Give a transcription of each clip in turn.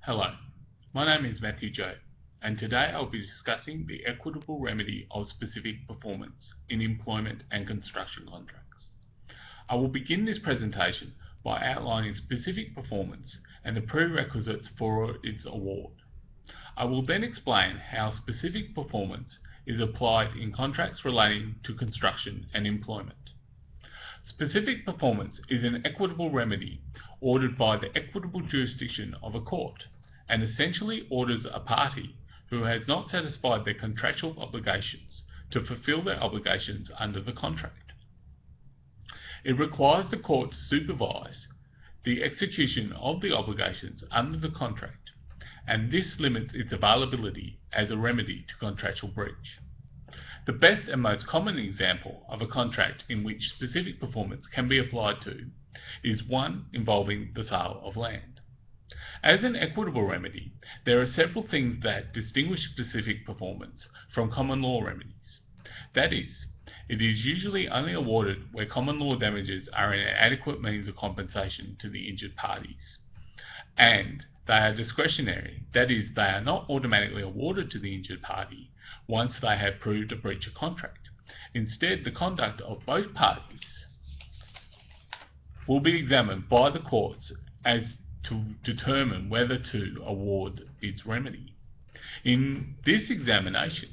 Hello, my name is Matthew Joe, and today I'll be discussing the equitable remedy of specific performance in employment and construction contracts. I will begin this presentation by outlining specific performance and the prerequisites for its award. I will then explain how specific performance is applied in contracts relating to construction and employment. Specific performance is an equitable remedy ordered by the equitable jurisdiction of a court, and essentially orders a party who has not satisfied their contractual obligations to fulfill their obligations under the contract. It requires the court to supervise the execution of the obligations under the contract, and this limits its availability as a remedy to contractual breach. The best and most common example of a contract in which specific performance can be applied to is one involving the sale of land. As an equitable remedy, there are several things that distinguish specific performance from common law remedies. That is, it is usually only awarded where common law damages are an adequate means of compensation to the injured parties, and they are discretionary. That is, they are not automatically awarded to the injured party once they have proved a breach of contract. Instead, the conduct of both parties will be examined by the courts as to determine whether to award its remedy. In this examination,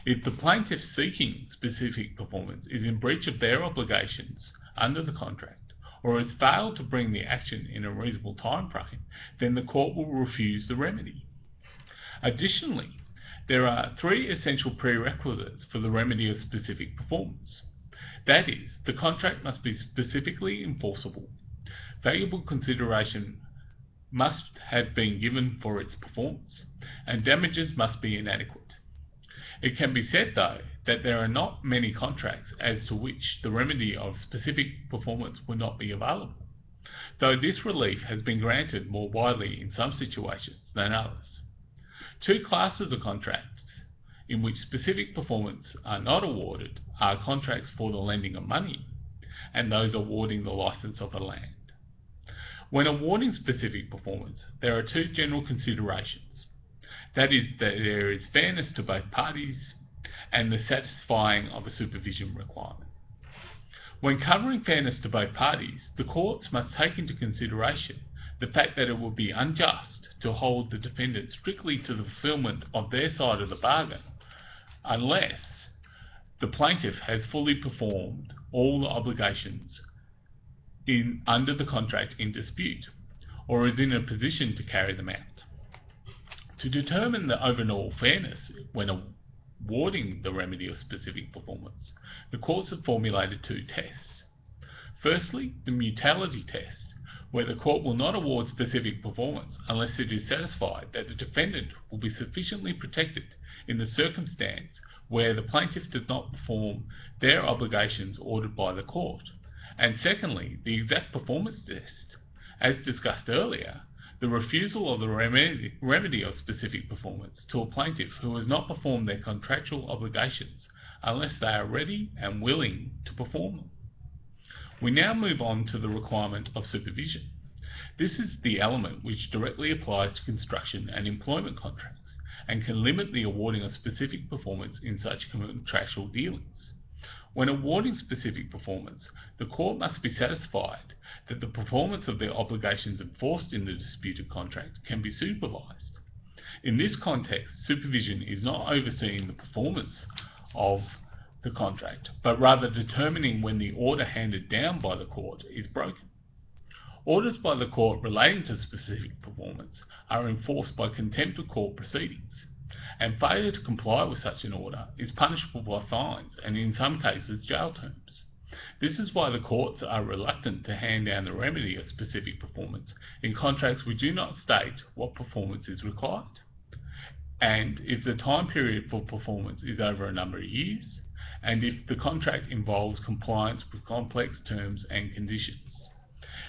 if the plaintiff seeking specific performance is in breach of their obligations under the contract, or has failed to bring the action in a reasonable time frame, then the court will refuse the remedy. Additionally, there are three essential prerequisites for the remedy of specific performance. That is, the contract must be specifically enforceable, valuable consideration must have been given for its performance, and damages must be inadequate. It can be said, though, that there are not many contracts as to which the remedy of specific performance would not be available, though this relief has been granted more widely in some situations than others. Two classes of contracts in which specific performance are not awarded are contracts for the lending of money and those awarding the license of a land. When awarding specific performance, there are two general considerations. That is, that there is fairness to both parties and the satisfying of a supervision requirement. When covering fairness to both parties, the courts must take into consideration the fact that it would be unjust to hold the defendant strictly to the fulfillment of their side of the bargain unless the plaintiff has fully performed all the obligations under the contract in dispute, or is in a position to carry them out. To determine the overall fairness when awarding the remedy of specific performance, the courts have formulated two tests. Firstly, the mutuality test, where the court will not award specific performance unless it is satisfied that the defendant will be sufficiently protected in the circumstance where the plaintiff does not perform their obligations ordered by the court. And secondly, the exact performance test. As discussed earlier, the refusal of the remedy of specific performance to a plaintiff who has not performed their contractual obligations unless they are ready and willing to perform them. We now move on to the requirement of supervision. This is the element which directly applies to construction and employment contracts and can limit the awarding of specific performance in such contractual dealings. When awarding specific performance, the court must be satisfied that the performance of their obligations enforced in the disputed contract can be supervised. In this context, supervision is not overseeing the performance of the contract, but rather determining when the order handed down by the court is broken. Orders by the court relating to specific performance are enforced by contempt of court proceedings, and failure to comply with such an order is punishable by fines and in some cases jail terms. This is why the courts are reluctant to hand down the remedy of specific performance in contracts which do not state what performance is required, and if the time period for performance is over a number of years, and if the contract involves compliance with complex terms and conditions.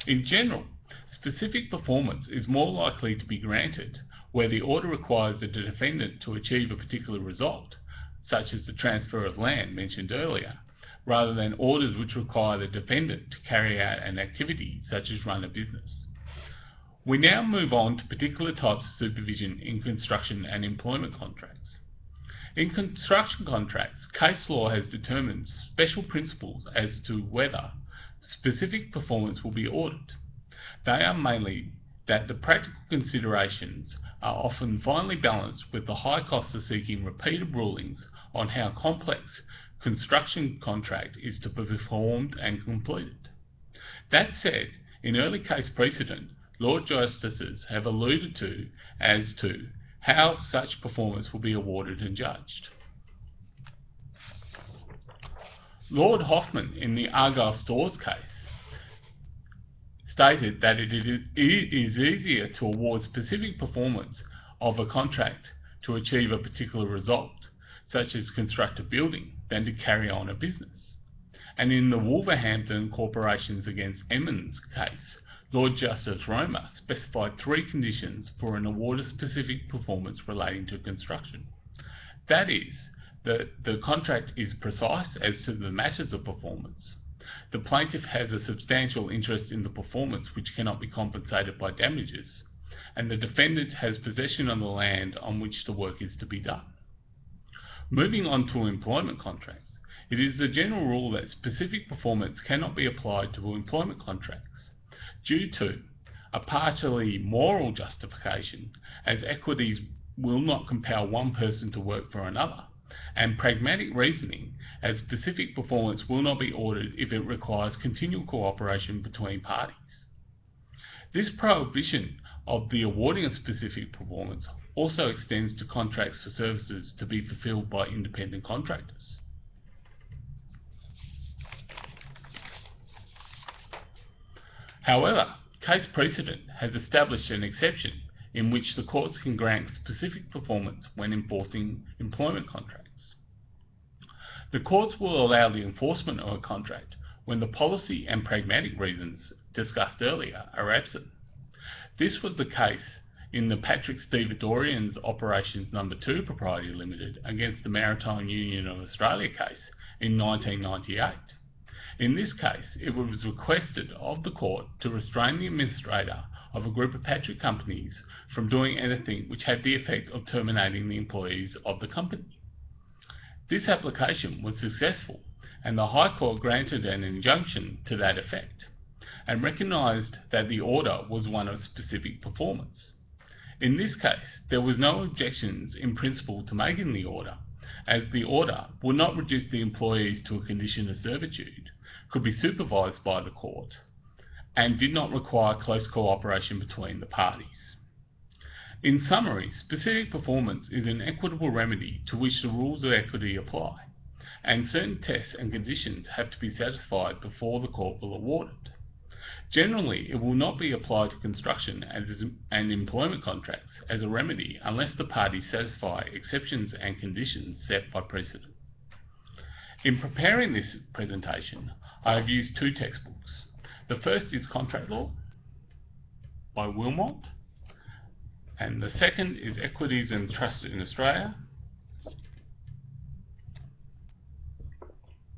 In general, specific performance is more likely to be granted where the order requires the defendant to achieve a particular result, such as the transfer of land mentioned earlier, rather than orders which require the defendant to carry out an activity such as run a business. We now move on to particular types of supervision in construction and employment contracts. In construction contracts, case law has determined special principles as to whether specific performance will be audited. They are mainly that the practical considerations are often finely balanced with the high cost of seeking repeated rulings on how complex construction contract is to be performed and completed. That said, in early case precedent, Lord Justices have alluded to as to how such performance will be awarded and judged. Lord Hoffman, in the Argyle Stores case, stated that it is easier to award specific performance of a contract to achieve a particular result, such as construct a building, than to carry on a business. And in the Wolverhampton Corporations against Emmons case, Lord Justice Roma specified 3 conditions for an award of specific performance relating to construction. That is, that the contract is precise as to the matters of performance, the plaintiff has a substantial interest in the performance which cannot be compensated by damages, and the defendant has possession of the land on which the work is to be done. Moving on to employment contracts, it is the general rule that specific performance cannot be applied to employment contracts due to a partly moral justification, as equities will not compel one person to work for another, and pragmatic reasoning, as specific performance will not be audited if it requires continual cooperation between parties. This prohibition of the awarding of specific performance also extends to contracts for services to be fulfilled by independent contractors. However, case precedent has established an exception in which the courts can grant specific performance when enforcing employment contracts. The courts will allow the enforcement of a contract when the policy and pragmatic reasons discussed earlier are absent. This was the case in the Patrick Stevedorian's Operations No. 2 Proprietary Limited against the Maritime Union of Australia case in 1998. In this case, it was requested of the court to restrain the administrator of a group of Patrick companies from doing anything which had the effect of terminating the employees of the company. This application was successful, and the High Court granted an injunction to that effect, and recognised that the order was one of specific performance. In this case, there was no objections in principle to making the order, as the order would not reduce the employees to a condition of servitude, could be supervised by the court, and did not require close cooperation between the parties. In summary, specific performance is an equitable remedy to which the rules of equity apply, and certain tests and conditions have to be satisfied before the court will award it. Generally, it will not be applied to construction and employment contracts as a remedy unless the parties satisfy exceptions and conditions set by precedent. In preparing this presentation, I have used 2 textbooks. The first is Contract Law by Wilmot, and the second is Equities and Trusts in Australia